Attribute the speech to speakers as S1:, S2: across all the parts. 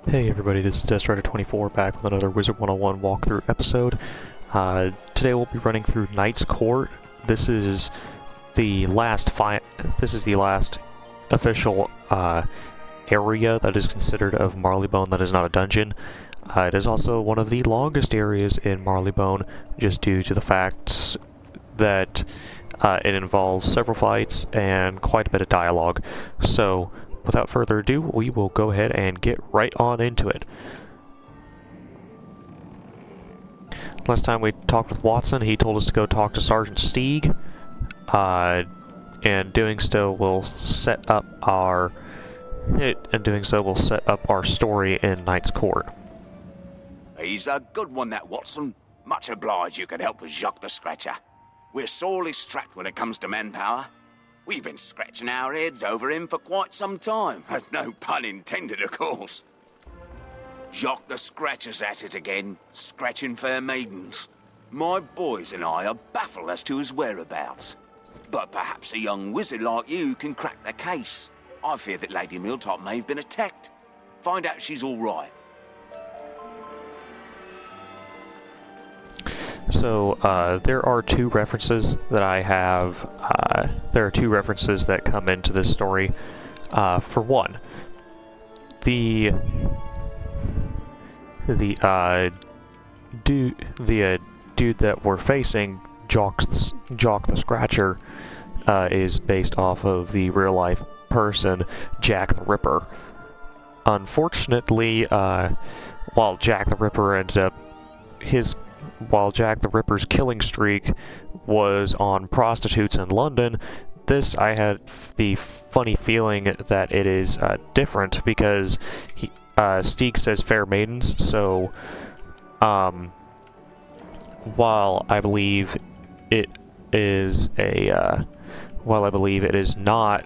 S1: Hey everybody, this is Destrider24 back with another Wizard101 walkthrough episode. Today we'll be running through Knight's Court. This is the last official area that is considered of Marleybone that is not a dungeon. It is also one of the longest areas in Marleybone, just due to the fact that it involves several fights and quite a bit of dialogue. So, without further ado, we will go ahead and get right on into it. Last time we talked with Watson, he told us to go talk to Sergeant Steeg, and doing so will set up our story in Knight's Court.
S2: He's a good one, that Watson. Much obliged you could help us, Jacques the Scratcher. We're sorely strapped when it comes to manpower. We've been scratching our heads over him for quite some time. No pun intended, of course. Jacques the Scratcher's at it again, scratching fair maidens. My boys and I are baffled as to his whereabouts. But perhaps a young wizard like you can crack the case. I fear that Lady Miltop may have been attacked. Find out if she's all right.
S1: So, there are two references that I have, there are two references that come into this story. For one, the dude that we're facing, Jock the Scratcher, is based off of the real-life person, Jack the Ripper. Unfortunately, while Jack the Ripper's killing streak was on prostitutes in London, I had the funny feeling that it is different because Steeg says fair maidens, so while I believe it is not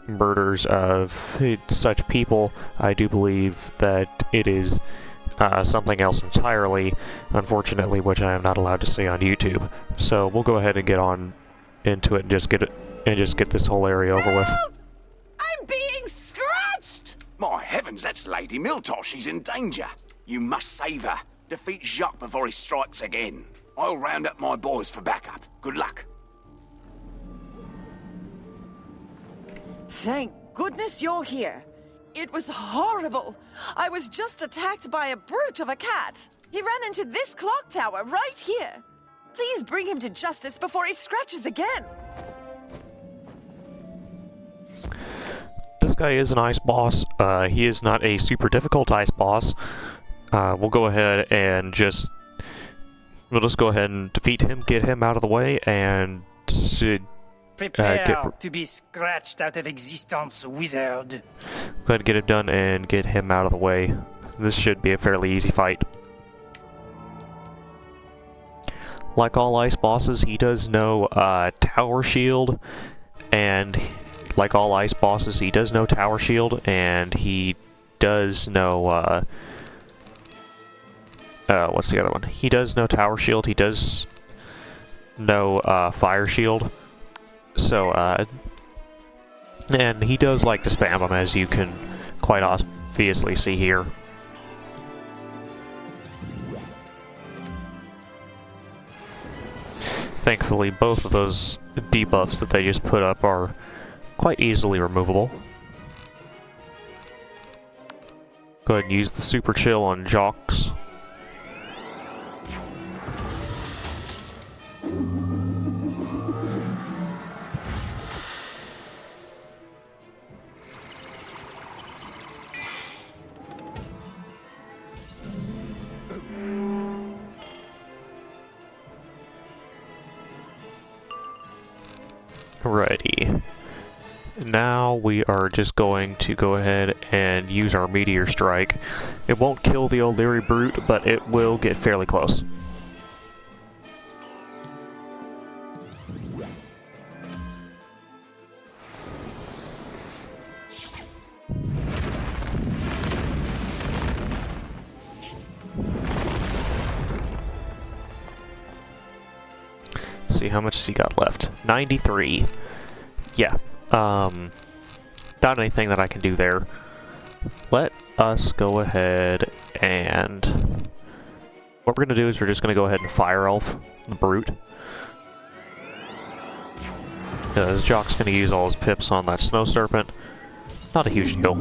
S1: murders of such people, I do believe that it is something else entirely, unfortunately, which I am not allowed to say on YouTube. So we'll go ahead and get on into it and just get this whole area over with.
S2: I'm being scratched! My heavens, that's Lady Miltop. She's in danger. You must save her. Defeat Jacques before he strikes again. I'll round up my boys for backup. Good luck.
S3: Thank goodness you're here. It was horrible. I was just attacked by a brute of a cat. He ran into this clock tower right here. Please bring him to justice before he scratches again.
S1: This guy is an ice boss. He is not a super difficult ice boss. We'll go ahead and we'll just go ahead and defeat him, get him out of the way, and
S4: Prepare to be scratched out of existence, wizard.
S1: Go ahead and get it done and get him out of the way. This should be a fairly easy fight. Like all ice bosses, he does know Tower Shield, and like all ice bosses, he does know Tower Shield, and he does know what's the other one? He does know Tower Shield. He does know Fire Shield. So, and he does like to spam them, as you can quite obviously see here. Thankfully, both of those debuffs that they just put up are quite easily removable. Go ahead and use the Super Chill on Jocks. Alrighty. Now we are just going to go ahead and use our Meteor Strike. It won't kill the O'Leary Brute, but it will get fairly close. See, how much has he got left? 93. Yeah. Not anything that I can do there. let us go ahead and... What we're going to do is we're just going to go ahead and Fire Elf the Brute. Because Jock's going to use all his pips on that Snow Serpent. Not a huge deal.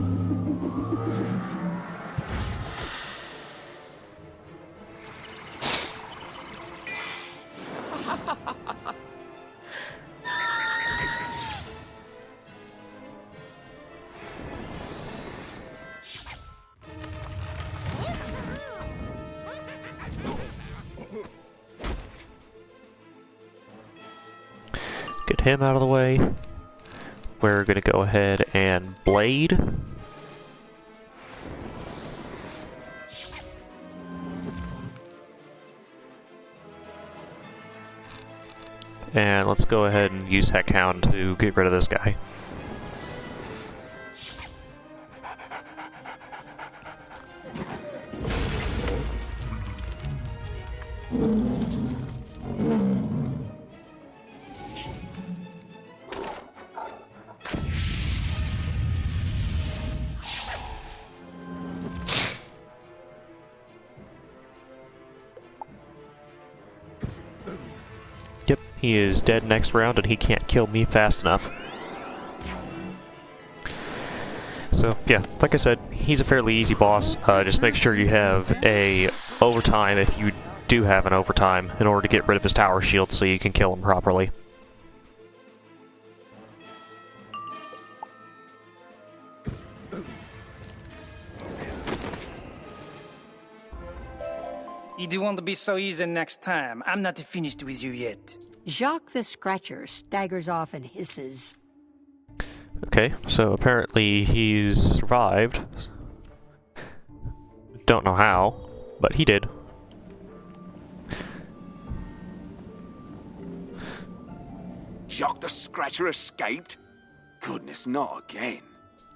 S1: Get him out of the way. We're gonna go ahead and Blade. And let's go ahead and use Heckhound to get rid of this guy. Yep, he is dead next round and he can't kill me fast enough. So, yeah, like I said, he's a fairly easy boss. Just make sure you have a overtime if you do have an overtime in order to get rid of his tower shield so you can kill him properly.
S4: It won't be so easy next time. I'm not finished with you yet.
S5: Jacques the Scratcher staggers off and hisses.
S1: Okay, so apparently he's survived. Don't know how, but he did.
S2: Jacques the Scratcher escaped? Goodness, not again.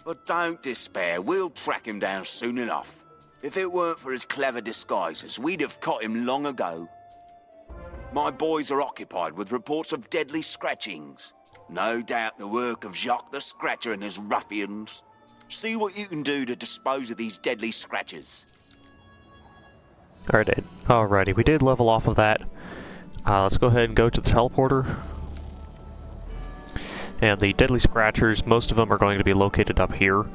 S2: But don't despair, we'll track him down soon enough. If it weren't for his clever disguises, we'd have caught him long ago. My boys are occupied with reports of deadly scratchings. No doubt the work of Jacques the Scratcher and his ruffians. See what you can do to dispose of these deadly scratchers.
S1: Alrighty, we did level off of that. Let's go ahead and go to the teleporter. And the deadly scratchers, most of them are going to be located up here.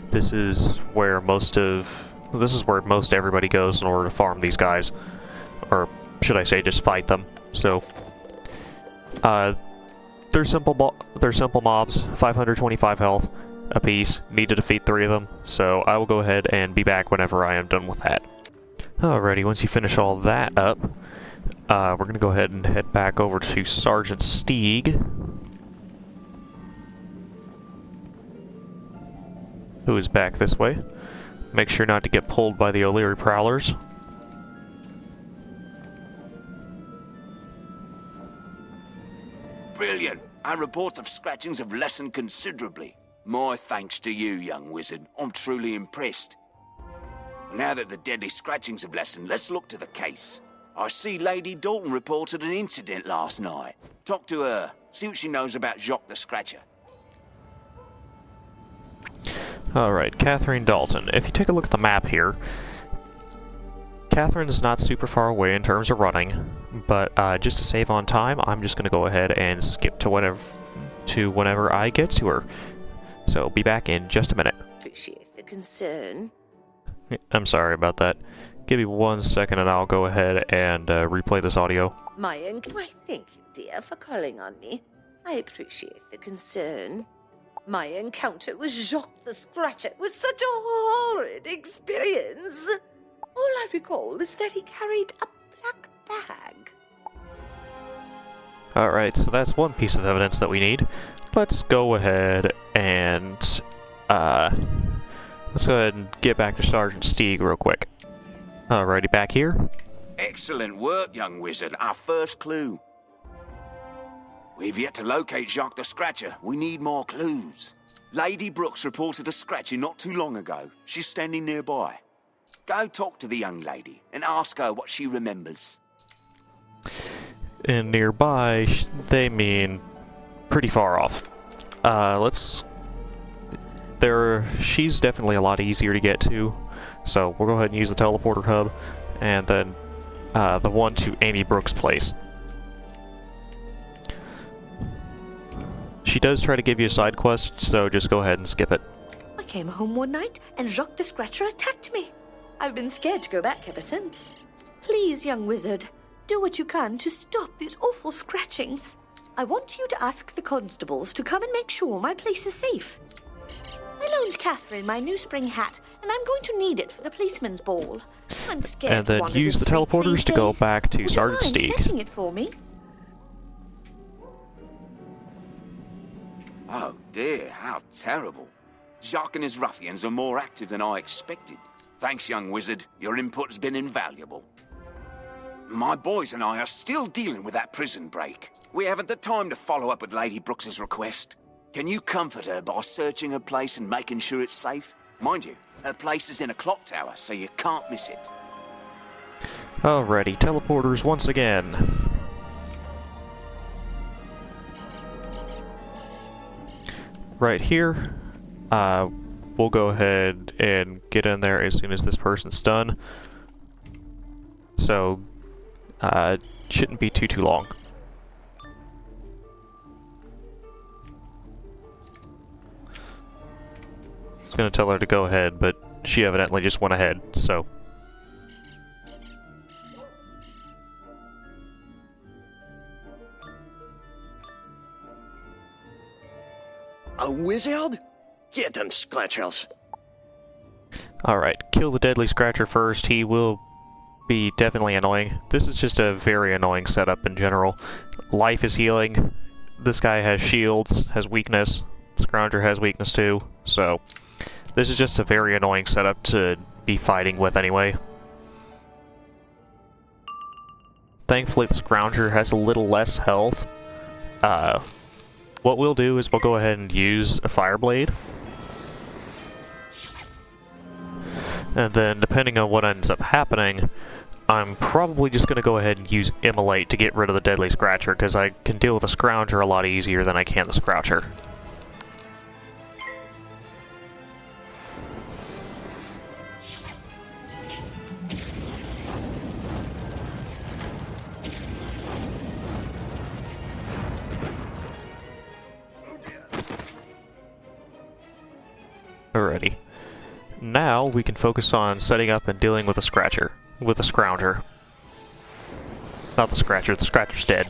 S1: This is where most everybody goes in order to farm these guys, or should I say, just fight them. So, they're simple mobs, 525 health apiece. Need to defeat 3 of them. So I will go ahead and be back whenever I am done with that. Alrighty, once you finish all that up, we're gonna go ahead and head back over to Sergeant Steeg, who is back this way. Make sure not to get pulled by the O'Leary Prowlers.
S2: Brilliant! Our reports of scratchings have lessened considerably. My thanks to you, young wizard. I'm truly impressed. Now that the deadly scratchings have lessened, let's look to the case. I see Lady Dalton reported an incident last night. Talk to her, see what she knows about Jacques the Scratcher.
S1: Alright, Catherine Dalton. If you take a look at the map here, Catherine's not super far away in terms of running, but just to save on time, I'm just going to go ahead and skip to whenever I get to her. So, be back in just a minute.
S6: Appreciate the concern.
S1: I'm sorry about that. Give me 1 second and I'll go ahead and replay this audio.
S6: Why, thank you, dear, for calling on me. I appreciate the concern. My encounter with Jacques the Scratcher was such a horrid experience. All I recall is that he carried a black bag.
S1: Alright, so that's one piece of evidence that we need. Let's go ahead and get back to Sergeant Steeg real quick. Alrighty, back here.
S2: Excellent work, young wizard. Our first clue. We've yet to locate Jacques the Scratcher. We need more clues. Lady Brooks reported a scratching not too long ago. She's standing nearby. Go talk to the young lady and ask her what she remembers.
S1: And nearby, they mean pretty far off. she's definitely a lot easier to get to. So we'll go ahead and use the teleporter hub, and then the one to Amy Brooks' place. She does try to give you a side quest, so just go ahead and skip it.
S7: I came home one night and Jacques the Scratcher attacked me. I've been scared to go back ever since. Please, young wizard, do what you can to stop these awful scratchings. I want you to ask the constables to come and make sure my place is safe. I loaned Catherine my new spring hat, and I'm going to need it for the policeman's ball. I'm scared.
S1: And then use the teleporters to go back to Sergeant Steeg.
S7: Fetching it for me?
S2: Oh dear, how terrible. Jacques and his ruffians are more active than I expected. Thanks, young wizard. Your input has been invaluable. My boys and I are still dealing with that prison break. We haven't the time to follow up with Lady Brooks's request. Can you comfort her by searching her place and making sure it's safe? Mind you, her place is in a clock tower, so you can't miss it.
S1: Alrighty, teleporters once again. Right here, we'll go ahead and get in there as soon as this person's done. So, shouldn't be too long. I was gonna tell her to go ahead, but she evidently just went ahead, so.
S8: A wizard? Get them scratchers.
S1: Alright, kill the deadly scratcher first. He will be definitely annoying. This is just a very annoying setup in general. Life is healing. This guy has shields, has weakness. The Scrounger has weakness too, so this is just a very annoying setup to be fighting with anyway. Thankfully the Scrounger has a little less health. What we'll do is we'll go ahead and use a Fire Blade. And then, depending on what ends up happening, I'm probably just going to go ahead and use Immolate to get rid of the Deadly Scratcher, because I can deal with the Scrounger a lot easier than I can the Scroucher. Alrighty. Now we can focus on setting up and dealing with the Scratcher. With the Scrounger. Not the Scratcher, the Scratcher's dead.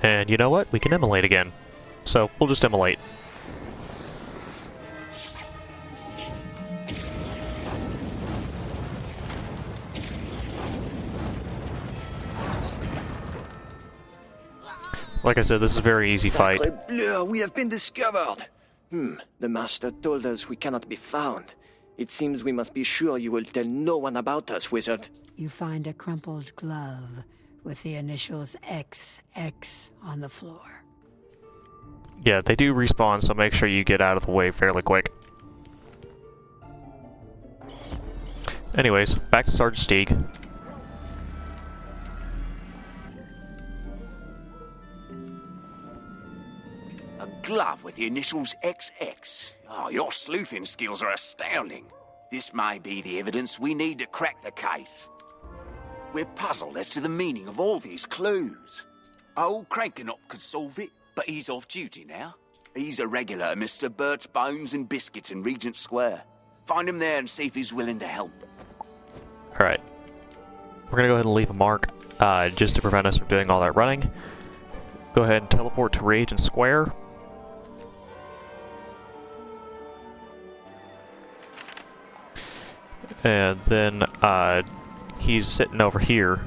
S1: And you know what? We can immolate again. So, we'll just immolate. Like I said, this is a very easy fight.
S8: Sacre bleu, we have been discovered. The master told us we cannot be found. It seems we must be sure you will tell no one about us, wizard.
S5: You find a crumpled glove with the initials XX on the floor.
S1: Yeah, they do respawn, so make sure you get out of the way fairly quick. Anyways, back to Sergeant Steeg.
S2: A glove with the initials XX. Oh, your sleuthing skills are astounding. This may be the evidence we need to crack the case. We're puzzled as to the meaning of all these clues. Old Crankinop could solve it, but he's off duty now. He's a regular at Mr. Bert's Bones and Biscuits in Regent Square. Find him there and see if he's willing to help.
S1: Alright. We're gonna go ahead and leave a mark, just to prevent us from doing all that running. Go ahead and teleport to Regent Square. And then, he's sitting over here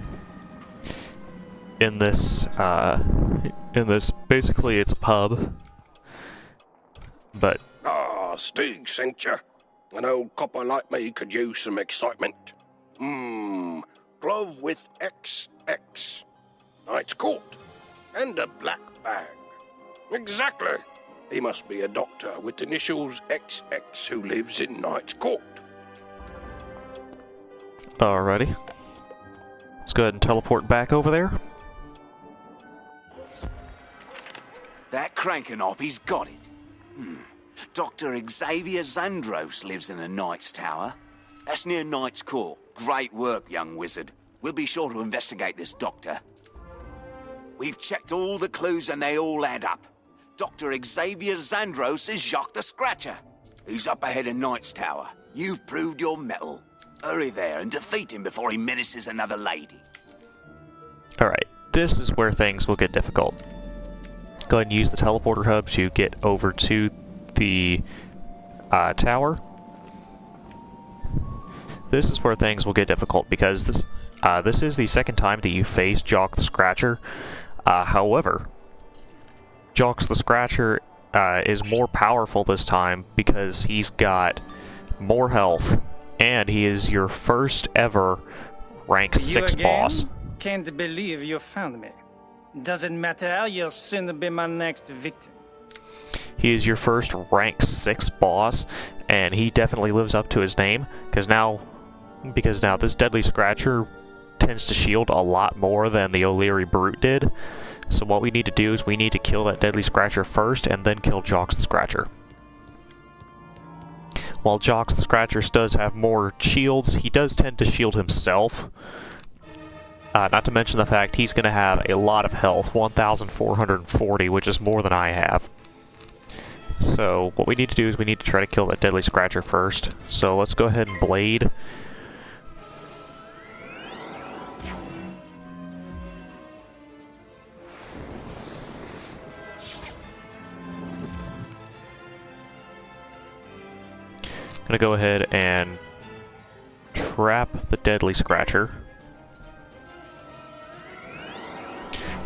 S1: in this, basically it's a pub, but...
S9: Ah, Steeg sent you. An old copper like me could use some excitement. Glove with XX. Knight's Court. And a black bag. Exactly. He must be a doctor with initials XX who lives in Knight's Court.
S1: Alrighty. Let's go ahead and teleport back over there.
S2: That cranking op, he's got it. Dr. Xavier Zandros lives in the Knight's Tower. That's near Knight's Court. Great work, young wizard. We'll be sure to investigate this doctor. We've checked all the clues and they all add up. Dr. Xavier Zandros is Jacques the Scratcher. He's up ahead in Knight's Tower. You've proved your mettle. Hurry there and defeat him before he menaces another lady.
S1: Alright, this is where things will get difficult. Go ahead and use the teleporter hub to get over to the tower. This is where things will get difficult because this is the second time that you face Jacques the Scratcher. However, Jacques the Scratcher is more powerful this time because he's got more health, and he is your first ever rank 6 boss.
S4: Can't believe you found me. Doesn't matter how, you'll soon be my next victim.
S1: He is your first rank 6 boss, and he definitely lives up to his name, because now this Deadly Scratcher tends to shield a lot more than the O'Leary Brute did. So what we need to do is we need to kill that Deadly Scratcher first, and then kill Jacques the Scratcher. While Jacques the Scratcher does have more shields, he does tend to shield himself. Not to mention the fact he's going to have a lot of health, 1,440, which is more than I have. So what we need to do is we need to try to kill that Deadly Scratcher first. So let's go ahead and blade. I'm going to go ahead and trap the Deadly Scratcher.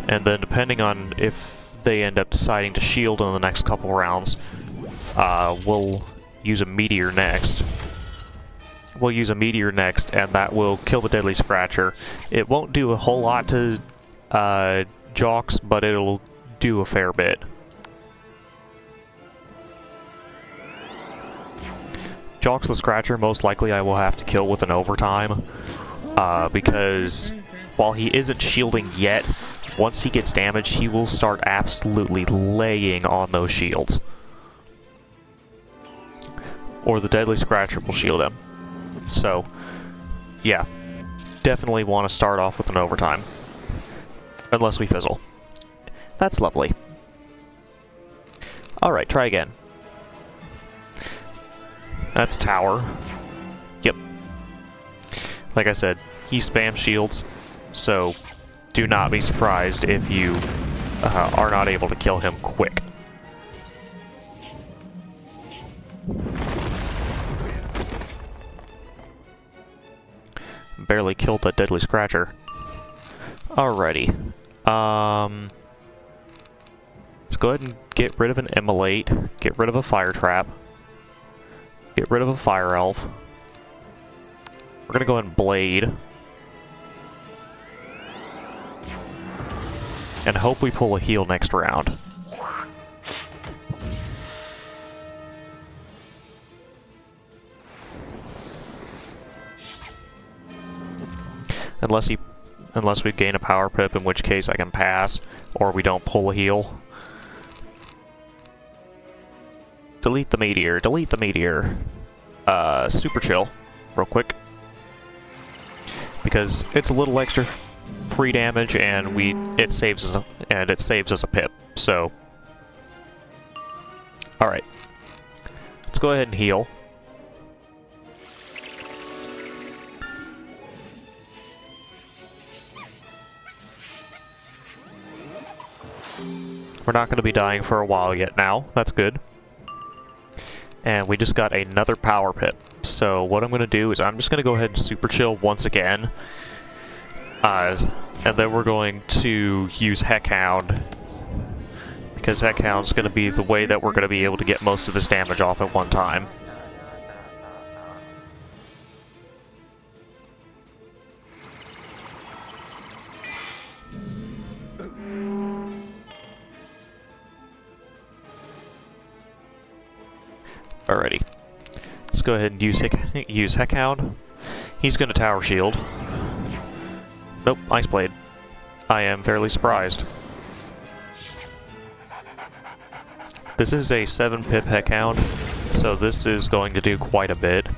S1: And then depending on if they end up deciding to shield in the next couple rounds, we'll use a meteor next. We'll use a meteor next, and that will kill the Deadly Scratcher. It won't do a whole lot to Jacques, but it'll do a fair bit. Jacques the Scratcher, most likely I will have to kill with an overtime, because while he isn't shielding yet, once he gets damaged, he will start absolutely laying on those shields. Or the Deadly Scratcher will shield him. So, yeah, definitely want to start off with an overtime. Unless we fizzle. That's lovely. Alright, try again. That's tower. Yep. Like I said, he spams shields, so do not be surprised if you are not able to kill him quick. Barely killed that Deadly Scratcher. Alrighty. Let's go ahead and get rid of an Immolate, get rid of a Fire Trap, get rid of a Fire Elf. We're gonna go ahead and Blade. And hope we pull a heal next round. Unless we gain a power pip, in which case I can pass, or we don't pull a heal. Delete the meteor, delete the meteor. Super chill, real quick. Because it's a little extra free damage, and it saves us a pip. So, all right, let's go ahead and heal. We're not going to be dying for a while yet now. That's good. And we just got another power pip. So what I'm going to do is I'm just going to go ahead and super chill once again. And then we're going to use Heckhound. Because Heckhound's going to be the way that we're going to be able to get most of this damage off at one time. Alrighty. Let's go ahead and use Heckhound. He's gonna tower shield. Nope, Ice Blade. I am fairly surprised. This is a 7 pip Heckhound, so this is going to do quite a bit.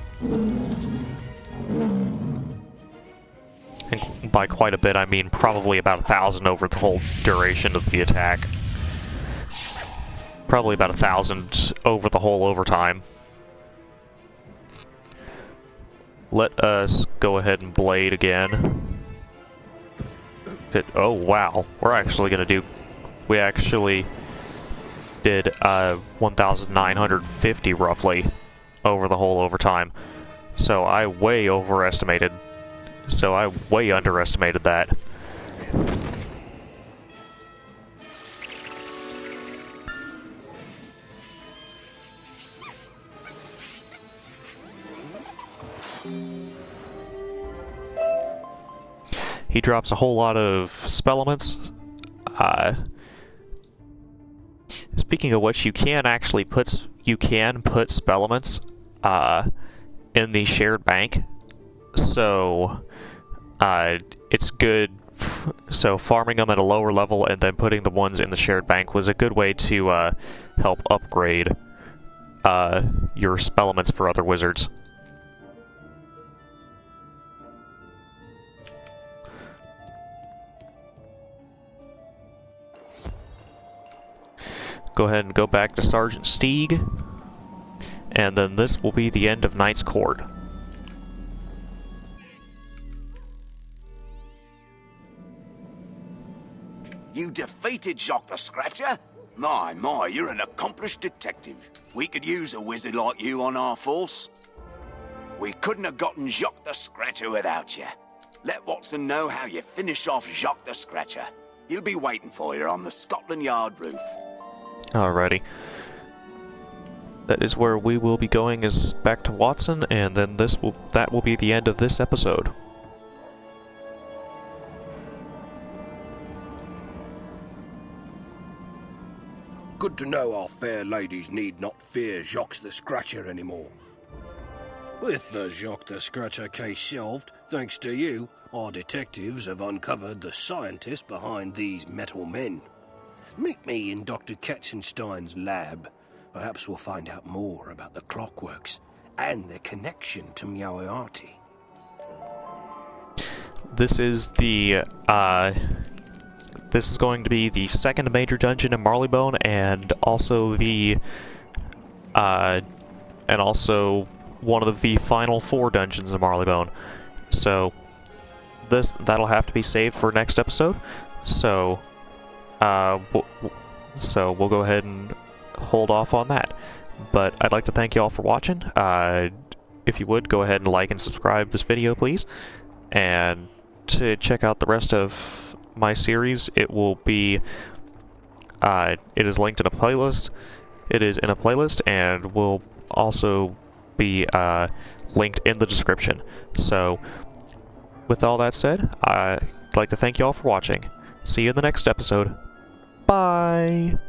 S1: And by quite a bit, I mean probably about 1,000 over the whole duration of the attack. Probably about 1,000 over the whole overtime. Let us go ahead and blade again. Oh wow, we're actually gonna do... We actually did 1,950 roughly over the whole overtime. So I way underestimated that. He drops a whole lot of spell elements. Speaking of which, you can put spell elements in the shared bank. So it's good. So farming them at a lower level and then putting the ones in the shared bank was a good way to help upgrade your spell elements for other wizards. Go ahead and go back to Sergeant Steeg, and then this will be the end of Knight's Court.
S2: You defeated Jacques the Scratcher? My, you're an accomplished detective. We could use a wizard like you on our force. We couldn't have gotten Jacques the Scratcher without you. Let Watson know how you finish off Jacques the Scratcher. He'll be waiting for you on the Scotland Yard roof.
S1: Alrighty. That is where we will be going, is back to Watson, and then that will be the end of this episode.
S9: Good to know our fair ladies need not fear Jacques the Scratcher anymore. With the Jacques the Scratcher case solved, thanks to you, our detectives have uncovered the scientist behind these metal men. Meet me in Dr. Katzenstein's lab. Perhaps we'll find out more about the clockworks and their connection to Moriarty.
S1: This is going to be the second major dungeon in Marleybone, and also one of the final 4 dungeons in Marleybone. So that'll have to be saved for next episode. So we'll go ahead and hold off on that. But I'd like to thank you all for watching. If you would, go ahead and like and subscribe this video, please. And to check out the rest of my series, it is linked in a playlist. It is in a playlist, and will also be linked in the description. So, with all that said, I'd like to thank you all for watching. See you in the next episode. Bye!